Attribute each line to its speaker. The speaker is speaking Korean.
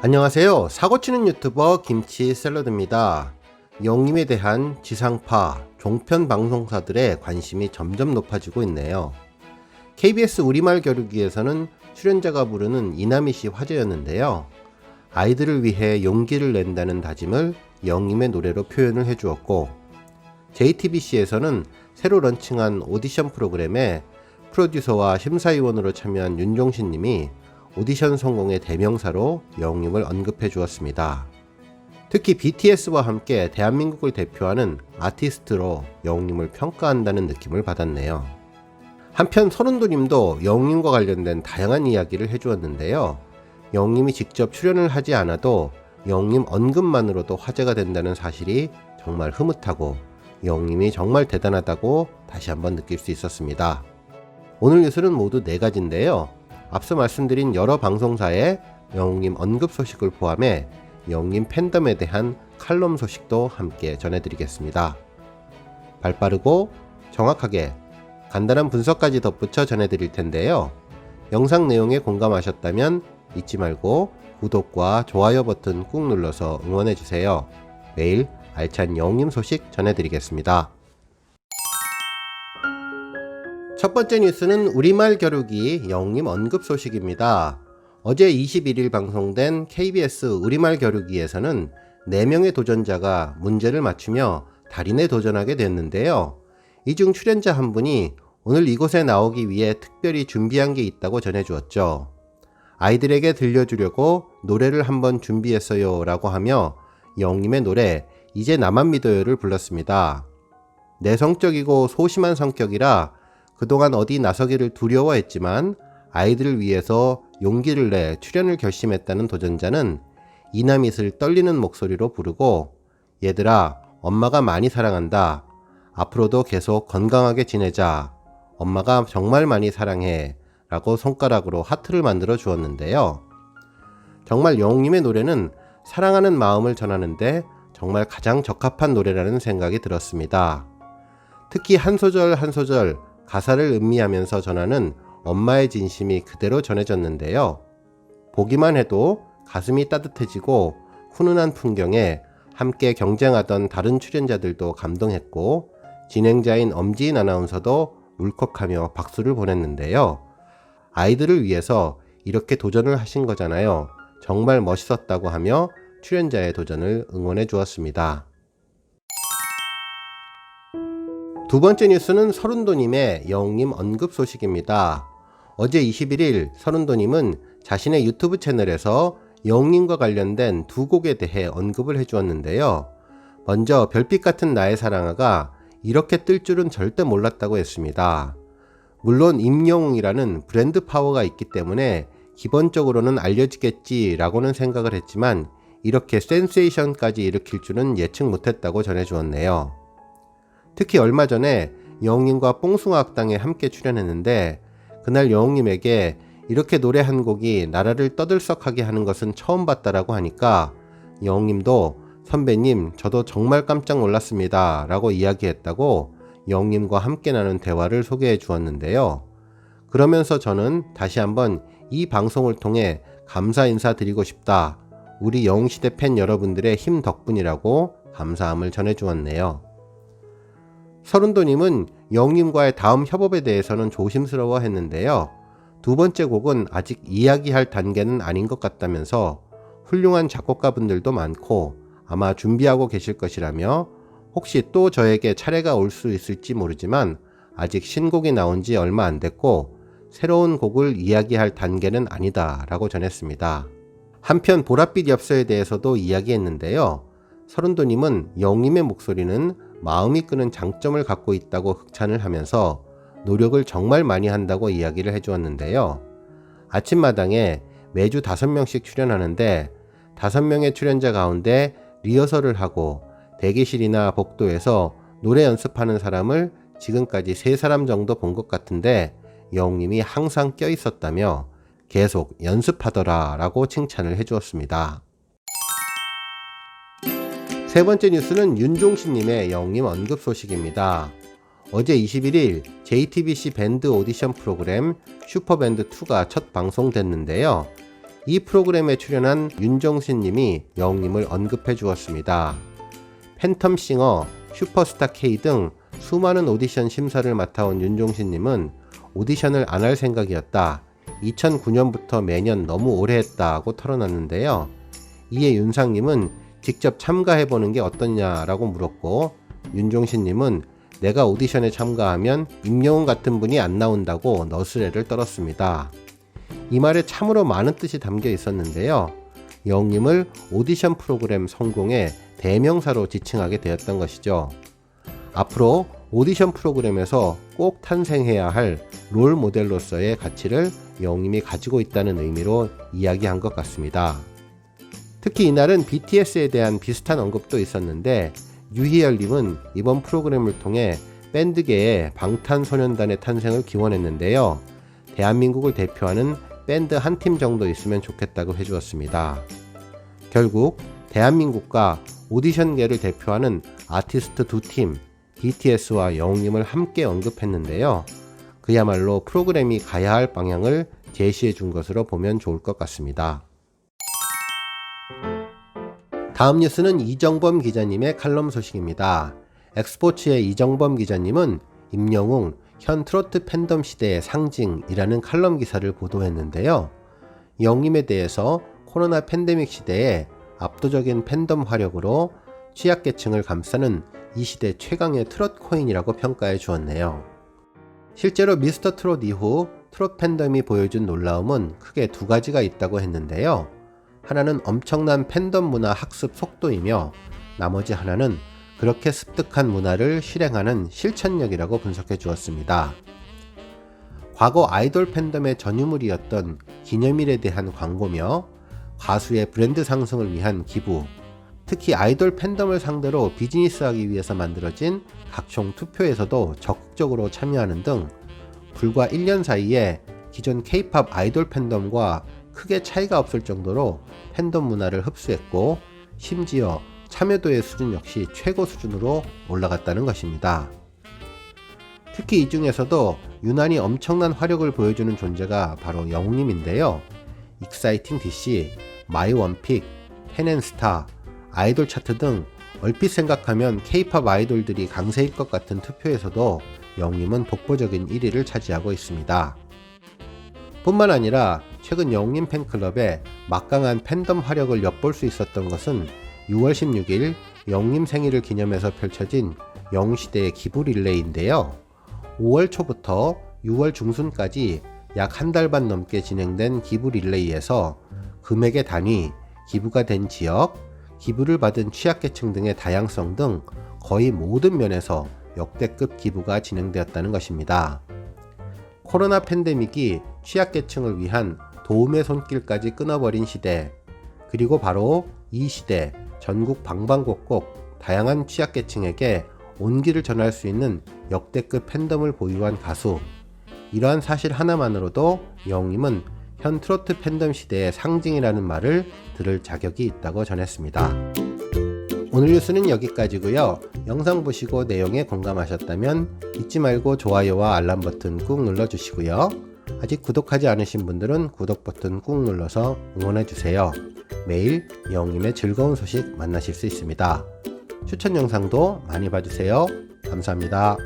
Speaker 1: 안녕하세요. 사고치는 유튜버 김치샐러드입니다. 영림에 대한 지상파, 종편 방송사들의 관심이 점점 높아지고 있네요. KBS 우리말 겨루기에서는 출연자가 부르는 이남희 씨 화제였는데요. 아이들을 위해 용기를 낸다는 다짐을 영림의 노래로 표현을 해주었고, JTBC에서는 새로 런칭한 오디션 프로그램에 프로듀서와 심사위원으로 참여한 윤종신 님이 오디션 성공의 대명사로 영림을 언급해 주었습니다. 특히 BTS와 함께 대한민국을 대표하는 아티스트로 영림을 평가한다는 느낌을 받았네요. 한편 서른도님도 영림과 관련된 다양한 이야기를 해주었는데요. 영림이 직접 출연을 하지 않아도 영림 언급만으로도 화제가 된다는 사실이 정말 흐뭇하고 영림이 정말 대단하다고 다시 한번 느낄 수 있었습니다. 오늘 뉴스는 모두 4가지인데요. 앞서 말씀드린 여러 방송사의 영림 언급 소식을 포함해 영림 팬덤에 대한 칼럼 소식도 함께 전해드리겠습니다. 발빠르고 정확하게 간단한 분석까지 덧붙여 전해드릴 텐데요. 영상 내용에 공감하셨다면 잊지 말고 구독과 좋아요 버튼 꾹 눌러서 응원해주세요. 매일 알찬 영림 소식 전해드리겠습니다. 첫 번째 뉴스는 우리말 겨루기 영림 언급 소식입니다. 어제 21일 방송된 KBS 우리말 겨루기에서는 4명의 도전자가 문제를 맞추며 달인에 도전하게 됐는데요. 이 중 출연자 한 분이 오늘 이곳에 나오기 위해 특별히 준비한 게 있다고 전해주었죠. 아이들에게 들려주려고 노래를 한번 준비했어요 라고 하며 영림의 노래 이제 나만 믿어요를 불렀습니다. 내성적이고 소심한 성격이라 그동안 어디 나서기를 두려워했지만 아이들을 위해서 용기를 내 출연을 결심했다는 도전자는 이남잇을 떨리는 목소리로 부르고 얘들아 엄마가 많이 사랑한다. 앞으로도 계속 건강하게 지내자. 엄마가 정말 많이 사랑해. 라고 손가락으로 하트를 만들어 주었는데요. 정말 영림의 노래는 사랑하는 마음을 전하는데 정말 가장 적합한 노래라는 생각이 들었습니다. 특히 한 소절 한 소절 가사를 음미하면서 전하는 엄마의 진심이 그대로 전해졌는데요. 보기만 해도 가슴이 따뜻해지고 훈훈한 풍경에 함께 경쟁하던 다른 출연자들도 감동했고 진행자인 엄지인 아나운서도 울컥하며 박수를 보냈는데요. 아이들을 위해서 이렇게 도전을 하신 거잖아요. 정말 멋있었다고 하며 출연자의 도전을 응원해 주었습니다. 두 번째 뉴스는 서른도님의 영림 언급 소식입니다. 어제 21일 서른도님은 자신의 유튜브 채널에서 영림과 관련된 2곡에 대해 언급을 해주었는데요. 먼저 별빛 같은 나의 사랑아가 이렇게 뜰 줄은 절대 몰랐다고 했습니다. 물론 임영웅이라는 브랜드 파워가 있기 때문에 기본적으로는 알려지겠지라고는 생각을 했지만 이렇게 센세이션까지 일으킬 줄은 예측 못했다고 전해주었네요. 특히 얼마 전에 영웅님과 뽕숭아 학당에 함께 출연했는데 그날 영웅님에게 이렇게 노래 한 곡이 나라를 떠들썩하게 하는 것은 처음 봤다라고 하니까 영웅님도 선배님 저도 정말 깜짝 놀랐습니다 라고 이야기했다고 영웅님과 함께 나눈 대화를 소개해 주었는데요. 그러면서 저는 다시 한번 이 방송을 통해 감사 인사 드리고 싶다. 우리 영웅시대 팬 여러분들의 힘 덕분이라고 감사함을 전해 주었네요. 서른도님은 영림과의 다음 협업에 대해서는 조심스러워 했는데요. 2번째 곡은 아직 이야기할 단계는 아닌 것 같다면서 훌륭한 작곡가분들도 많고 아마 준비하고 계실 것이라며 혹시 또 저에게 차례가 올 수 있을지 모르지만 아직 신곡이 나온 지 얼마 안 됐고 새로운 곡을 이야기할 단계는 아니다 라고 전했습니다. 한편 보랏빛 엽서에 대해서도 이야기했는데요. 서른도님은 영림의 목소리는 마음이 끄는 장점을 갖고 있다고 극찬을 하면서 노력을 정말 많이 한다고 이야기를 해주었는데요. 아침마당에 매주 5명씩 출연하는데 5명의 출연자 가운데 리허설을 하고 대기실이나 복도에서 노래 연습하는 사람을 지금까지 3사람 정도 본 것 같은데 영림이 항상 껴있었다며 계속 연습하더라 라고 칭찬을 해주었습니다. 세 번째 뉴스는 윤종신님의 영림 언급 소식입니다. 어제 21일 JTBC 밴드 오디션 프로그램 슈퍼밴드2가 첫 방송됐는데요. 이 프로그램에 출연한 윤종신 님이 영웅님을 언급해 주었습니다. 팬텀싱어, 슈퍼스타 K 등 수많은 오디션 심사를 맡아온 윤종신 님은 오디션을 안 할 생각이었다. 2009년부터 매년 너무 오래 했다고 털어놨는데요. 이에 윤상님은 직접 참가해보는 게 어떠냐라고 물었고, 윤종신님은 내가 오디션에 참가하면 임영웅 같은 분이 안 나온다고 너스레를 떨었습니다. 이 말에 참으로 많은 뜻이 담겨 있었는데요. 영웅님을 오디션 프로그램 성공의 대명사로 지칭하게 되었던 것이죠. 앞으로 오디션 프로그램에서 꼭 탄생해야 할 롤 모델로서의 가치를 영웅님이 가지고 있다는 의미로 이야기한 것 같습니다. 특히 이날은 BTS에 대한 비슷한 언급도 있었는데, 유희열님은 이번 프로그램을 통해 밴드계의 방탄소년단의 탄생을 기원했는데요. 대한민국을 대표하는 밴드 한 팀 정도 있으면 좋겠다고 해주었습니다. 결국 대한민국과 오디션계를 대표하는 아티스트 두 팀, BTS와 영웅님을 함께 언급했는데요. 그야말로 프로그램이 가야 할 방향을 제시해 준 것으로 보면 좋을 것 같습니다. 다음 뉴스는 이정범 기자님의 칼럼 소식입니다. 엑스포츠의 이정범 기자님은 임영웅, 현 트로트 팬덤 시대의 상징이라는 칼럼 기사를 보도했는데요. 영웅님에 대해서 코로나 팬데믹 시대에 압도적인 팬덤 화력으로 취약계층을 감싸는 이 시대 최강의 트롯 코인이라고 평가해 주었네요. 실제로 미스터 트롯 이후 트롯 팬덤이 보여준 놀라움은 크게 두 가지가 있다고 했는데요. 하나는 엄청난 팬덤 문화 학습 속도이며, 나머지 하나는 그렇게 습득한 문화를 실행하는 실천력이라고 분석해 주었습니다. 과거 아이돌 팬덤의 전유물이었던 기념일에 대한 광고며 가수의 브랜드 상승을 위한 기부, 특히 아이돌 팬덤을 상대로 비즈니스하기 위해서 만들어진 각종 투표에서도 적극적으로 참여하는 등 불과 1년 사이에 기존 K-POP 아이돌 팬덤과 크게 차이가 없을 정도로 팬덤 문화를 흡수했고, 심지어 참여도의 수준 역시 최고 수준으로 올라갔다는 것입니다. 특히 이 중에서도 유난히 엄청난 화력을 보여주는 존재가 바로 영웅님인데요. 익사이팅 DC, 마이 원픽, 팬앤스타, 아이돌 차트 등 얼핏 생각하면 K-POP 아이돌들이 강세일 것 같은 투표에서도 영웅님은 독보적인 1위를 차지하고 있습니다. 뿐만 아니라 최근 영웅님 팬클럽의 막강한 팬덤 화력을 엿볼 수 있었던 것은 6월 16일 영웅님 생일을 기념해서 펼쳐진 영웅시대의 기부 릴레이인데요. 5월 초부터 6월 중순까지 약 한 달 반 넘게 진행된 기부 릴레이에서 금액의 단위, 기부가 된 지역, 기부를 받은 취약계층 등의 다양성 등 거의 모든 면에서 역대급 기부가 진행되었다는 것입니다. 코로나 팬데믹이 취약계층을 위한 도움의 손길까지 끊어버린 시대, 그리고 바로 이 시대 전국 방방곡곡 다양한 취약계층에게 온기를 전할 수 있는 역대급 팬덤을 보유한 가수, 이러한 사실 하나만으로도 영웅님은 현 트로트 팬덤 시대의 상징이라는 말을 들을 자격이 있다고 전했습니다. 오늘 뉴스는 여기까지고요. 영상 보시고 내용에 공감하셨다면 잊지 말고 좋아요와 알람 버튼 꾹 눌러주시고요. 아직 구독하지 않으신 분들은 구독 버튼 꾹 눌러서 응원해주세요. 매일 영웅님의 즐거운 소식 만나실 수 있습니다. 추천 영상도 많이 봐주세요. 감사합니다.